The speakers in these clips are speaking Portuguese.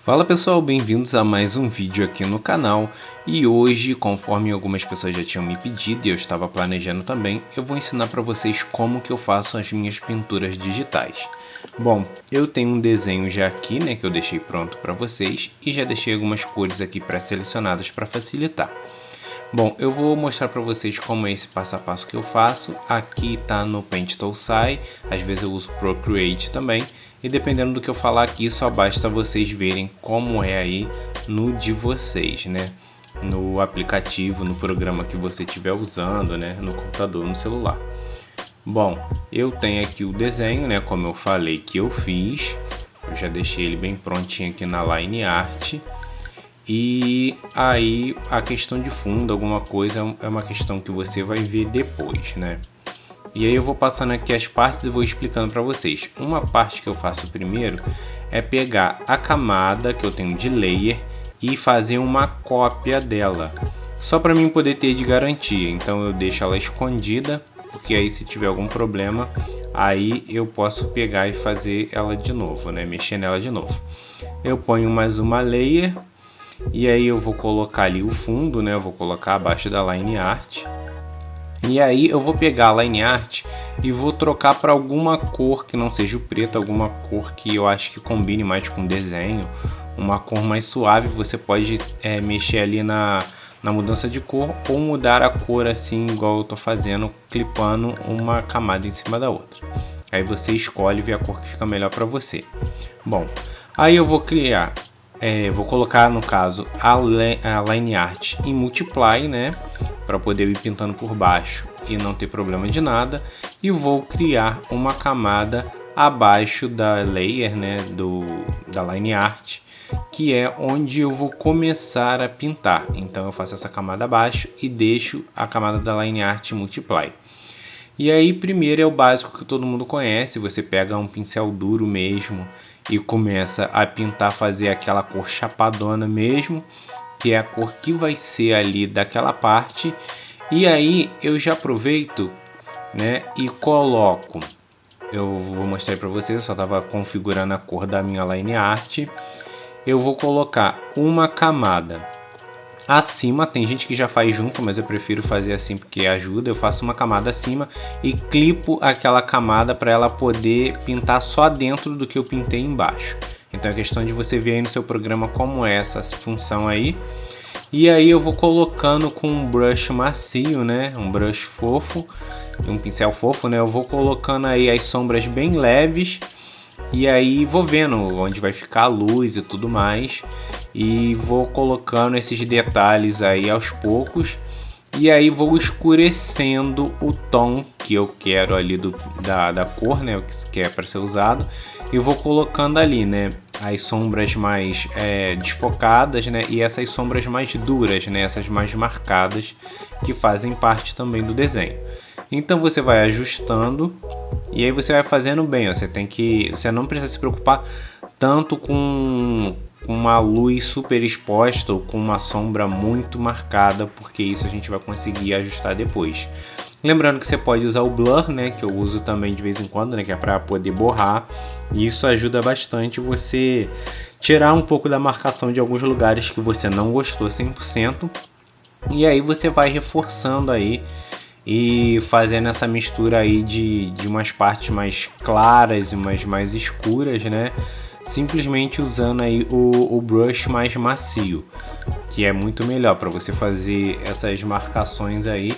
Fala pessoal, bem-vindos a mais um vídeo aqui no canal e hoje, conforme algumas pessoas já tinham me pedido e eu estava planejando também, eu vou ensinar para vocês como que eu faço as minhas pinturas digitais. Bom, eu tenho um desenho já aqui, né, que eu deixei pronto para vocês e já deixei algumas cores aqui pré-selecionadas para facilitar. Bom, eu vou mostrar para vocês como é esse passo a passo que eu faço. Aqui está no Paint Tool Sai, às vezes eu uso Procreate também. E dependendo do que eu falar aqui, só basta vocês verem como é aí no de vocês, né? No aplicativo, no programa que você estiver usando, né? No computador, no celular. Bom, eu tenho aqui o desenho, né? Como eu falei que eu fiz. Eu já deixei ele bem prontinho aqui na Line Art. E aí a questão de fundo, alguma coisa, é uma questão que você vai ver depois, né? E aí eu vou passando aqui as partes e vou explicando para vocês. Uma parte que eu faço primeiro é pegar a camada que eu tenho de layer e fazer uma cópia dela. Só para mim poder ter de garantia, então eu deixo ela escondida, porque aí se tiver algum problema, aí eu posso pegar e fazer ela de novo, né? Mexer nela de novo. Eu ponho mais uma layer. E aí eu vou colocar ali o fundo, né? Eu vou colocar abaixo da Line Art. E aí eu vou pegar a Line Art e vou trocar para alguma cor que não seja o preto, alguma cor que eu acho que combine mais com o desenho, uma cor mais suave. Você pode mexer ali na mudança de cor ou mudar a cor assim, igual eu tô fazendo, clipando uma camada em cima da outra. Aí você escolhe e vê a cor que fica melhor para você. Bom, aí eu vou criar. Vou colocar no caso a Line Art em Multiply, né, para poder ir pintando por baixo e não ter problema de nada, e vou criar uma camada abaixo da layer, né, da Line Art, que é onde eu vou começar a pintar. Então eu faço essa camada abaixo e deixo a camada da Line Art em Multiply. E aí primeiro é o básico que todo mundo conhece, você pega um pincel duro mesmo e começa a pintar, fazer aquela cor chapadona mesmo, que é a cor que vai ser ali daquela parte. E aí eu já aproveito, né, e coloco, eu vou mostrar para vocês, eu só estava configurando a cor da minha Line Art. Eu vou colocar uma camada acima, tem gente que já faz junto, mas eu prefiro fazer assim porque ajuda. Eu faço uma camada acima e clipo aquela camada para ela poder pintar só dentro do que eu pintei embaixo. Então é questão de você ver aí no seu programa como é essa função aí. E aí eu vou colocando com um brush macio, né, um brush fofo, um pincel fofo, né, eu vou colocando aí as sombras bem leves. E aí vou vendo onde vai ficar a luz e tudo mais. E vou colocando esses detalhes aí aos poucos. E aí vou escurecendo o tom que eu quero ali da cor, né? O que é para ser usado. E vou colocando ali, né? As sombras mais desfocadas, né? E essas sombras mais duras, né? Essas mais marcadas, que fazem parte também do desenho. Então você vai ajustando e aí você vai fazendo bem, ó. Você não precisa se preocupar tanto com uma luz super exposta ou com uma sombra muito marcada, porque isso a gente vai conseguir ajustar depois. Lembrando que você pode usar o blur, né, que eu uso também de vez em quando, né, que é para poder borrar, e isso ajuda bastante você tirar um pouco da marcação de alguns lugares que você não gostou 100%, e aí você vai reforçando aí e fazendo essa mistura aí de umas partes mais claras e umas mais escuras, né? Simplesmente usando aí o brush mais macio, que é muito melhor para você fazer essas marcações aí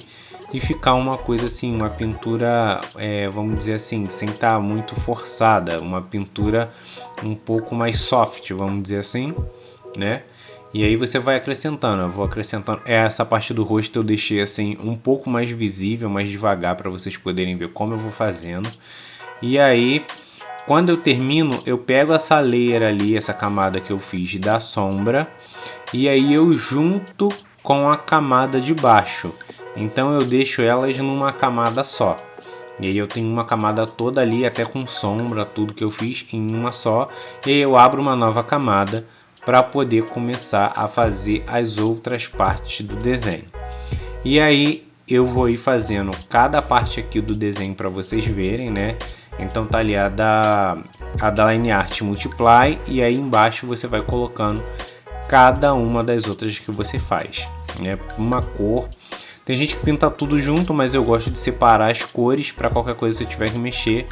e ficar uma coisa assim, uma pintura, vamos dizer assim, sem estar muito forçada, uma pintura um pouco mais soft, vamos dizer assim, né? E aí você vai acrescentando, eu vou acrescentando. Essa parte do rosto eu deixei assim um pouco mais visível, mais devagar, para vocês poderem ver como eu vou fazendo. E aí, quando eu termino, eu pego essa layer ali, essa camada que eu fiz da sombra, e aí eu junto com a camada de baixo. Então eu deixo elas numa camada só. E aí eu tenho uma camada toda ali, até com sombra, tudo que eu fiz em uma só. E aí eu abro uma nova camada para poder começar a fazer as outras partes do desenho. E aí eu vou ir fazendo cada parte aqui do desenho para vocês verem, né? Então tá ali a a da Line Art Multiply, e aí embaixo você vai colocando cada uma das outras que você faz, né? Uma cor. Tem gente que pinta tudo junto, mas eu gosto de separar as cores para qualquer coisa que eu tiver que mexer.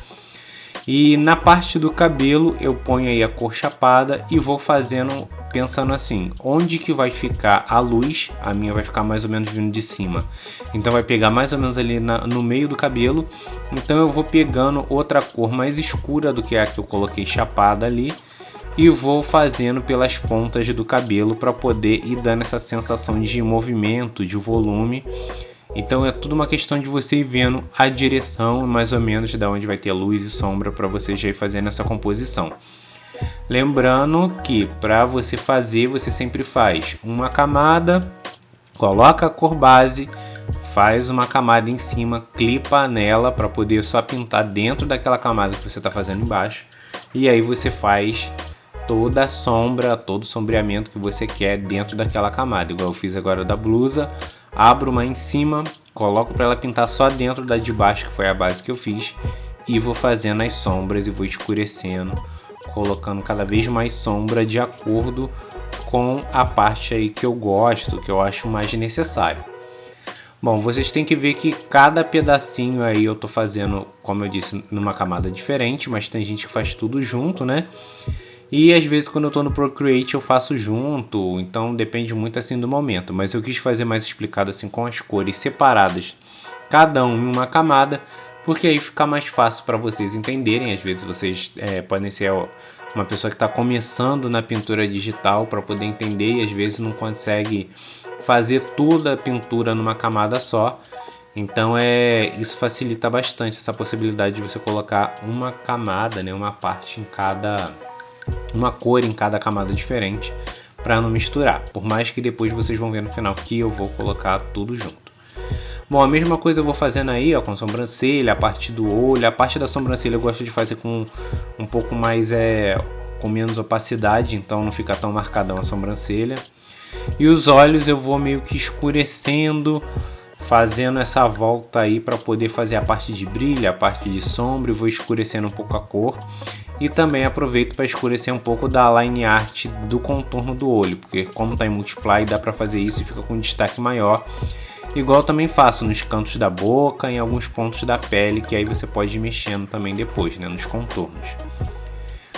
E na parte do cabelo eu ponho aí a cor chapada e vou fazendo, pensando assim, onde que vai ficar a luz. A minha vai ficar mais ou menos vindo de cima, então vai pegar mais ou menos ali no meio do cabelo. Então eu vou pegando outra cor mais escura do que a que eu coloquei chapada ali e vou fazendo pelas pontas do cabelo para poder ir dando essa sensação de movimento, de volume. Então é tudo uma questão de você ir vendo a direção mais ou menos de onde vai ter luz e sombra para você já ir fazendo essa composição. Lembrando que para você fazer, você sempre faz uma camada, coloca a cor base, faz uma camada em cima, clipa nela para poder só pintar dentro daquela camada que você está fazendo embaixo. E aí você faz toda a sombra, todo o sombreamento que você quer dentro daquela camada, igual eu fiz agora da blusa. Abro uma em cima, coloco para ela pintar só dentro da de baixo, que foi a base que eu fiz, e vou fazendo as sombras e vou escurecendo, colocando cada vez mais sombra de acordo com a parte aí que eu gosto, que eu acho mais necessário. Bom, vocês têm que ver que cada pedacinho aí eu tô fazendo, como eu disse, numa camada diferente, mas tem gente que faz tudo junto, né? E às vezes quando eu estou no Procreate eu faço junto, então depende muito assim do momento. Mas eu quis fazer mais explicado assim com as cores separadas, cada um em uma camada, porque aí fica mais fácil para vocês entenderem. Às vezes vocês podem ser uma pessoa que está começando na pintura digital para poder entender e às vezes não consegue fazer toda a pintura numa camada só. Então isso facilita bastante essa possibilidade de você colocar uma camada, né, uma parte em cada... uma cor em cada camada diferente para não misturar, por mais que depois vocês vão ver no final que eu vou colocar tudo junto. Bom, a mesma coisa eu vou fazendo aí, ó, com a sobrancelha, a parte do olho. A parte da sobrancelha eu gosto de fazer com um pouco mais com menos opacidade, então não fica tão marcadão a sobrancelha. E os olhos eu vou meio que escurecendo, fazendo essa volta aí para poder fazer a parte de brilho, a parte de sombra, e vou escurecendo um pouco a cor. E também aproveito para escurecer um pouco da line art do contorno do olho, porque como está em Multiply dá para fazer isso e fica com um destaque maior. Igual também faço nos cantos da boca, em alguns pontos da pele, que aí você pode ir mexendo também depois, né, nos contornos.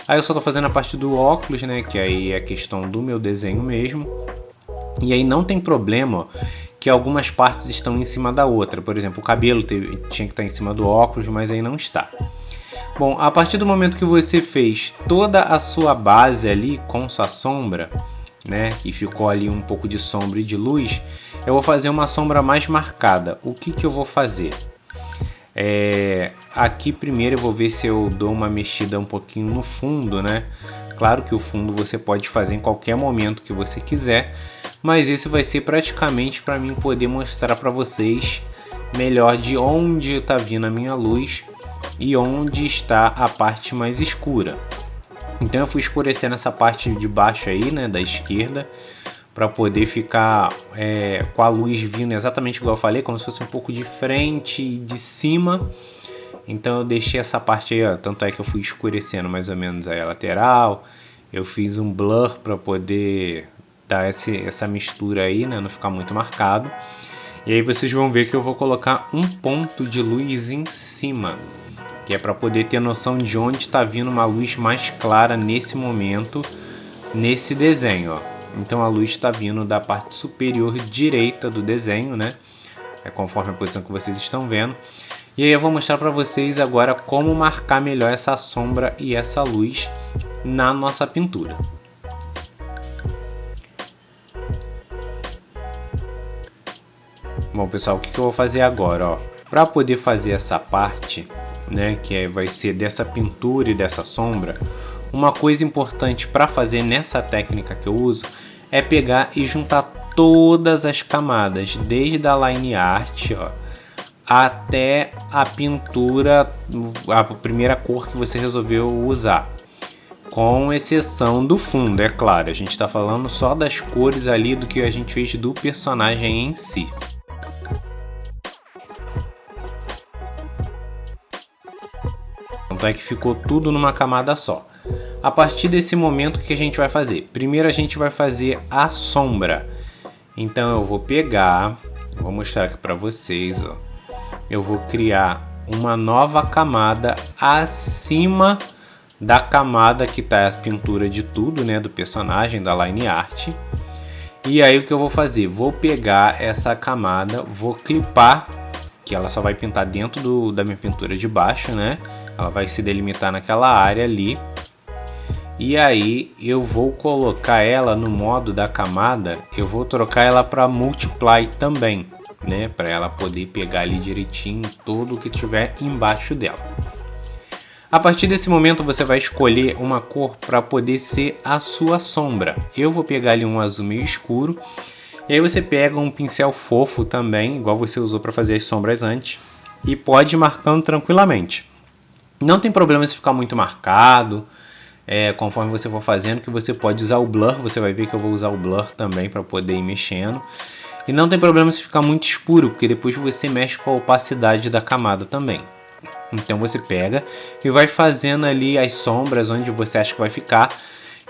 Aí eu só estou fazendo a parte do óculos, né, que aí é a questão do meu desenho mesmo. E aí não tem problema, ó, que algumas partes estão em cima da outra. Por exemplo, o cabelo tinha que estar em cima do óculos, mas aí não está. Bom, a partir do momento que você fez toda a sua base ali com sua sombra, né, que ficou ali um pouco de sombra e de luz, eu vou fazer uma sombra mais marcada. O que eu vou fazer? Aqui primeiro eu vou ver se eu dou uma mexida um pouquinho no fundo, né? Claro que o fundo você pode fazer em qualquer momento que você quiser, mas esse vai ser praticamente para mim poder mostrar para vocês melhor de onde está vindo a minha luz e onde está a parte mais escura. Então eu fui escurecendo essa parte de baixo aí, né, da esquerda, para poder ficar com a luz vindo exatamente igual eu falei, como se fosse um pouco de frente e de cima. Então eu deixei essa parte aí, ó, tanto é que eu fui escurecendo mais ou menos aí a lateral. Eu fiz um blur para poder dar essa mistura aí, né, não ficar muito marcado. E aí vocês vão ver que eu vou colocar um ponto de luz em cima, que é para poder ter noção de onde está vindo uma luz mais clara nesse momento, nesse desenho, ó. Então a luz está vindo da parte superior direita do desenho, né? Conforme a posição que vocês estão vendo. E aí eu vou mostrar para vocês agora como marcar melhor essa sombra e essa luz na nossa pintura. Bom, pessoal, o que eu vou fazer agora, ó? Para poder fazer essa parte, né, que vai ser dessa pintura e dessa sombra, uma coisa importante para fazer nessa técnica que eu uso é pegar e juntar todas as camadas, desde a line art, ó, até a pintura, a primeira cor que você resolveu usar, com exceção do fundo, é claro. A gente está falando só das cores ali do que a gente fez do personagem em si. Tanto é que ficou tudo numa camada só. A partir desse momento, o que a gente vai fazer? Primeiro a gente vai fazer a sombra. Então eu vou pegar, vou mostrar aqui para vocês, ó. Eu vou criar uma nova camada acima da camada que tá a pintura de tudo, né, do personagem, da line art. E aí o que eu vou fazer? Vou pegar essa camada, vou clipar, que ela só vai pintar dentro da minha pintura de baixo, né? Ela vai se delimitar naquela área ali. E aí eu vou colocar ela no modo da camada, eu vou trocar ela para multiply também, né? Para ela poder pegar ali direitinho tudo que tiver embaixo dela. A partir desse momento você vai escolher uma cor para poder ser a sua sombra. Eu vou pegar ali um azul meio escuro. E aí você pega um pincel fofo também, igual você usou para fazer as sombras antes. E pode ir marcando tranquilamente. Não tem problema se ficar muito marcado. Conforme você for fazendo, que você pode usar o blur. Você vai ver que eu vou usar o blur também para poder ir mexendo. E não tem problema se ficar muito escuro, porque depois você mexe com a opacidade da camada também. Então você pega e vai fazendo ali as sombras onde você acha que vai ficar.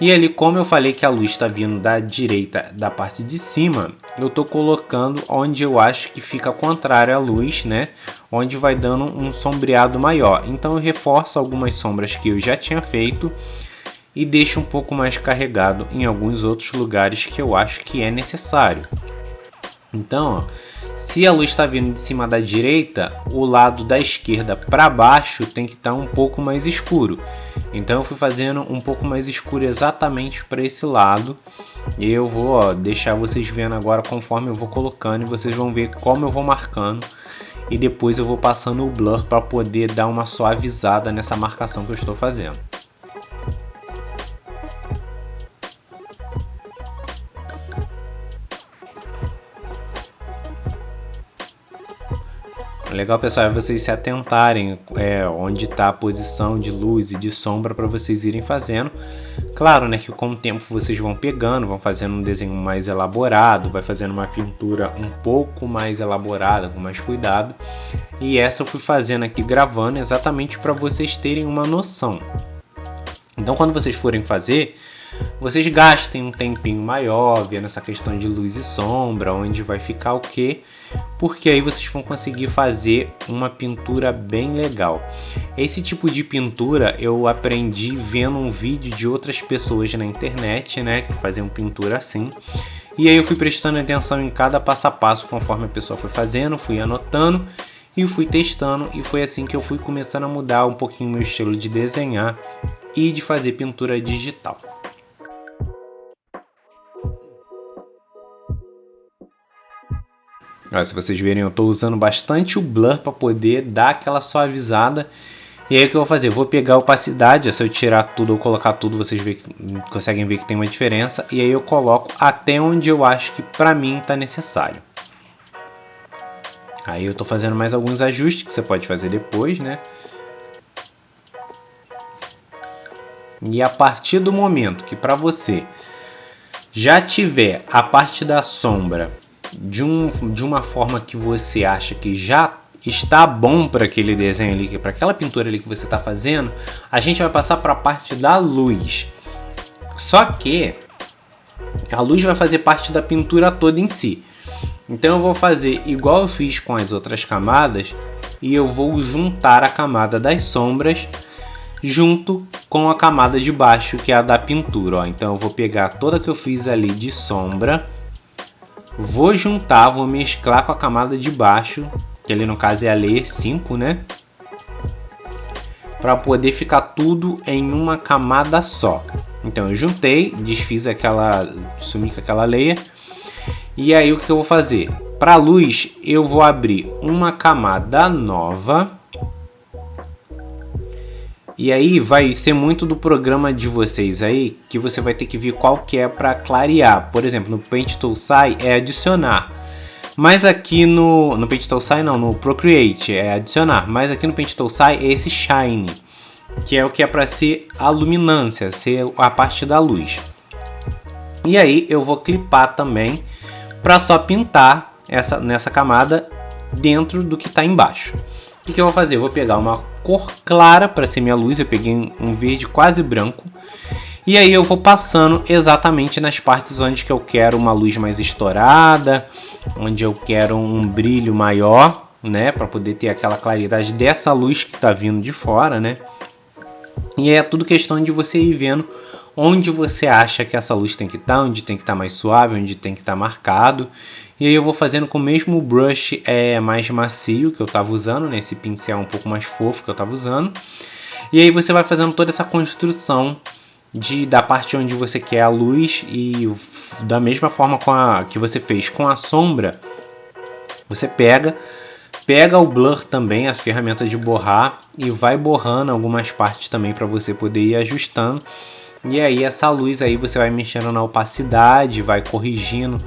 E ali, como eu falei que a luz está vindo da direita, da parte de cima, eu estou colocando onde eu acho que fica contrário à luz, né? Onde vai dando um sombreado maior. Então eu reforço algumas sombras que eu já tinha feito e deixo um pouco mais carregado em alguns outros lugares que eu acho que é necessário. Então, ó, se a luz está vindo de cima da direita, o lado da esquerda para baixo tem que estar um pouco mais escuro. Então eu fui fazendo um pouco mais escuro exatamente para esse lado. E eu vou deixar vocês vendo agora conforme eu vou colocando, e vocês vão ver como eu vou marcando. E depois eu vou passando o blur para poder dar uma suavizada nessa marcação que eu estou fazendo. Legal, pessoal, é vocês se atentarem onde está a posição de luz e de sombra para vocês irem fazendo. Claro, né, que com o tempo vocês vão pegando, vão fazendo um desenho mais elaborado, vai fazendo uma pintura um pouco mais elaborada, com mais cuidado. E essa eu fui fazendo aqui, gravando, exatamente para vocês terem uma noção. Então, quando vocês forem fazer, vocês gastem um tempinho maior vendo essa questão de luz e sombra, onde vai ficar o quê, porque aí vocês vão conseguir fazer uma pintura bem legal. Esse tipo de pintura eu aprendi vendo um vídeo de outras pessoas na internet, né, que faziam pintura assim. E aí eu fui prestando atenção em cada passo a passo conforme a pessoa foi fazendo, fui anotando e fui testando, e foi assim que eu fui começando a mudar um pouquinho o meu estilo de desenhar e de fazer pintura digital. Olha, se vocês verem, eu estou usando bastante o blur para poder dar aquela suavizada. E aí o que eu vou fazer? Eu vou pegar a opacidade, se eu tirar tudo ou colocar tudo, vocês conseguem ver que tem uma diferença. E aí eu coloco até onde eu acho que para mim está necessário. Aí eu estou fazendo mais alguns ajustes que você pode fazer depois, né? E a partir do momento que para você já tiver a parte da sombra de uma forma que você acha que já está bom para aquele desenho ali, para aquela pintura ali que você está fazendo, a gente vai passar para a parte da luz. Só que a luz vai fazer parte da pintura toda em si. Então eu vou fazer igual eu fiz com as outras camadas, e eu vou juntar a camada das sombras junto com a camada de baixo, que é a da pintura, ó. Então eu vou pegar toda que eu fiz ali de sombra, vou juntar, vou mesclar com a camada de baixo, que ali no caso é a layer 5, né? Para poder ficar tudo em uma camada só. Então eu juntei, desfiz sumi com aquela layer. E aí o que eu vou fazer? Para a luz eu vou abrir uma camada nova. E aí vai ser muito do programa de vocês aí, que você vai ter que ver qual que é para clarear. Por exemplo, no Paint Tool Sai é adicionar. Mas aqui no Paint Tool Sai não, no Procreate é adicionar. Mas aqui no Paint Tool Sai é esse Shine, que é o que é para ser a luminância, ser a parte da luz. E aí eu vou clipar também para só pintar nessa camada dentro do que está embaixo. O que eu vou fazer? Eu vou pegar uma cor clara para ser minha luz. Eu peguei um verde quase branco. E aí eu vou passando exatamente nas partes onde que eu quero uma luz mais estourada, onde eu quero um brilho maior, né, para poder ter aquela claridade dessa luz que está vindo de fora, né? E é tudo questão de você ir vendo onde você acha que essa luz tem que estar, onde tem que estar mais suave, onde tem que estar marcado. E aí eu vou fazendo com o mesmo brush mais macio que eu estava usando, né, esse pincel um pouco mais fofo que eu estava usando. E aí você vai fazendo toda essa construção da parte onde você quer a luz, e da mesma forma que você fez com a sombra, você pega o blur também, a ferramenta de borrar, e vai borrando algumas partes também para você poder ir ajustando. E aí essa luz aí você vai mexendo na opacidade, vai corrigindo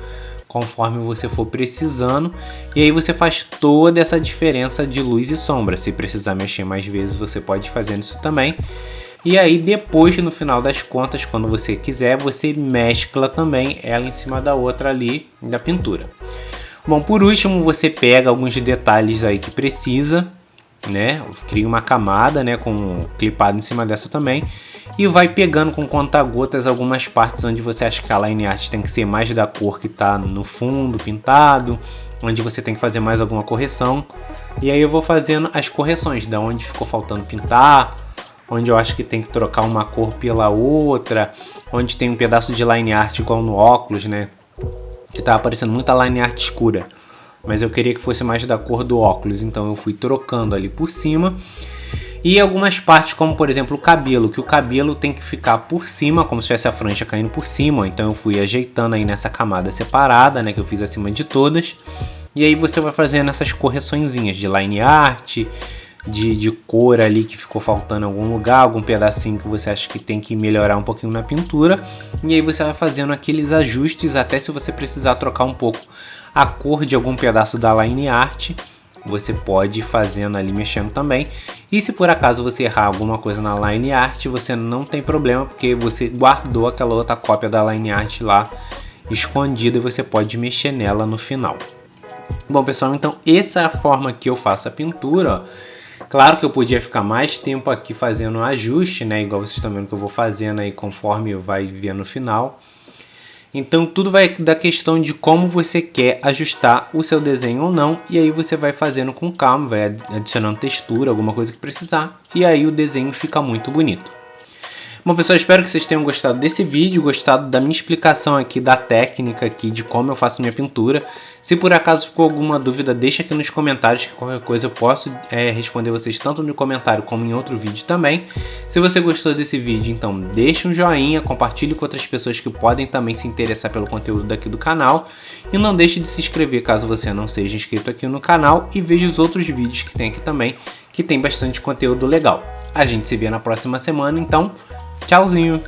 conforme você for precisando, e aí você faz toda essa diferença de luz e sombra. Se precisar mexer mais vezes, você pode fazer isso também. E aí depois, no final das contas, quando você quiser, você mescla também ela em cima da outra ali da pintura. Bom, por último, você pega alguns detalhes aí que precisa, né? Cria uma camada, né, com clipado em cima dessa também, e vai pegando com conta-gotas algumas partes onde você acha que a line art tem que ser mais da cor que está no fundo pintado, onde você tem que fazer mais alguma correção. E aí eu vou fazendo as correções, da onde ficou faltando pintar, onde eu acho que tem que trocar uma cor pela outra, onde tem um pedaço de line art igual no óculos, né, que tá aparecendo muita line art escura, mas eu queria que fosse mais da cor do óculos, então eu fui trocando ali por cima. E algumas partes, como por exemplo o cabelo, que o cabelo tem que ficar por cima, como se tivesse a franja caindo por cima, então eu fui ajeitando aí nessa camada separada, né, que eu fiz acima de todas. E aí você vai fazendo essas correçõezinhas de line art, de cor ali que ficou faltando em algum lugar, algum pedacinho que você acha que tem que melhorar um pouquinho na pintura. E aí você vai fazendo aqueles ajustes, até se você precisar trocar um pouco a cor de algum pedaço da line art, você pode ir fazendo ali, mexendo também. E se por acaso você errar alguma coisa na line art, você não tem problema, porque você guardou aquela outra cópia da line art lá escondida e você pode mexer nela no final. Bom pessoal, então essa é a forma que eu faço a pintura, ó. Claro que eu podia ficar mais tempo aqui fazendo um ajuste, né? Igual vocês estão vendo que eu vou fazendo aí conforme vai ver no final. Então tudo vai da questão de como você quer ajustar o seu desenho ou não. E aí você vai fazendo com calma, vai adicionando textura, alguma coisa que precisar. E aí o desenho fica muito bonito. Bom pessoal, espero que vocês tenham gostado desse vídeo, gostado da minha explicação aqui, da técnica aqui, de como eu faço minha pintura. Se por acaso ficou alguma dúvida, deixa aqui nos comentários, que qualquer coisa eu posso responder vocês tanto no comentário como em outro vídeo também. Se você gostou desse vídeo, então deixa um joinha, compartilhe com outras pessoas que podem também se interessar pelo conteúdo daqui do canal. E não deixe de se inscrever caso você não seja inscrito aqui no canal, e veja os outros vídeos que tem aqui também, que tem bastante conteúdo legal. A gente se vê na próxima semana, então tchauzinho!